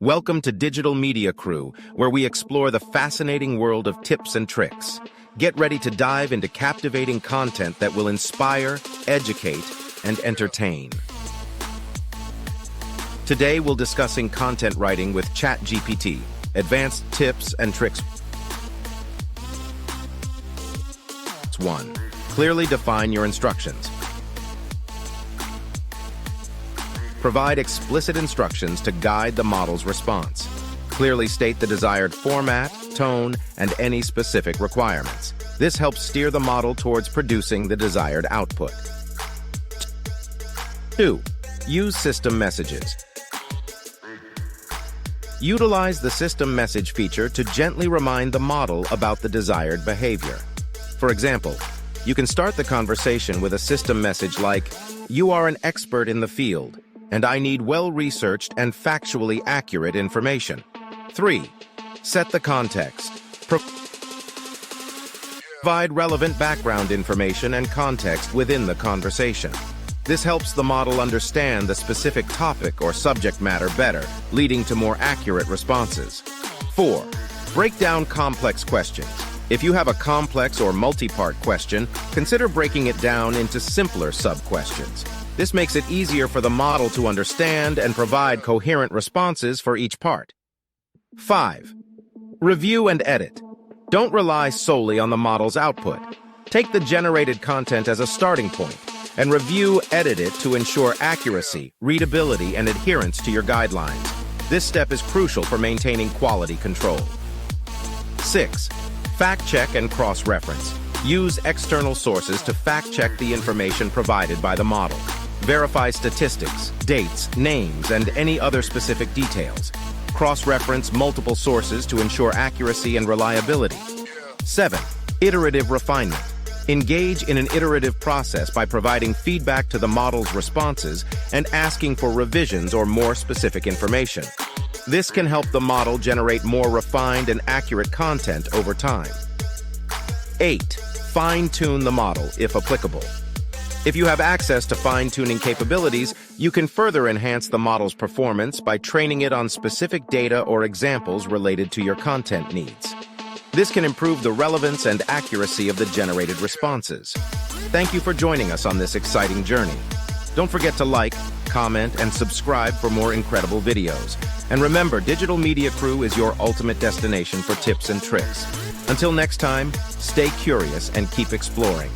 Welcome to Digital Media Crew, where we explore the fascinating world of tips and tricks. Get ready to dive into captivating content that will inspire, educate, and entertain. Today we'll discussing content writing with ChatGPT, advanced tips and tricks. 1. Clearly define your instructions. Provide explicit instructions to guide the model's response. Clearly state the desired format, tone, and any specific requirements. This helps steer the model towards producing the desired output. 2. Use system messages. Utilize the system message feature to gently remind the model about the desired behavior. For example, you can start the conversation with a system message like, "You are an expert in the field, and I need well-researched and factually accurate information." 3. Set the context. Provide relevant background information and context within the conversation. This helps the model understand the specific topic or subject matter better, leading to more accurate responses. 4. Break down complex questions. If you have a complex or multi-part question, consider breaking it down into simpler sub-questions. This makes it easier for the model to understand and provide coherent responses for each part. 5. Review and edit. Don't rely solely on the model's output. Take the generated content as a starting point and edit it to ensure accuracy, readability, and adherence to your guidelines. This step is crucial for maintaining quality control. 6. Fact-check and cross-reference. Use external sources to fact-check the information provided by the model. Verify statistics, dates, names, and any other specific details. Cross-reference multiple sources to ensure accuracy and reliability. 7. Iterative refinement. Engage in an iterative process by providing feedback to the model's responses and asking for revisions or more specific information. This can help the model generate more refined and accurate content over time. 8. Fine-tune the model, if applicable. If you have access to fine-tuning capabilities, you can further enhance the model's performance by training it on specific data or examples related to your content needs. This can improve the relevance and accuracy of the generated responses. Thank you for joining us on this exciting journey. Don't forget to like, comment, and subscribe for more incredible videos. And remember, Digital Media Crew is your ultimate destination for tips and tricks. Until next time, stay curious and keep exploring.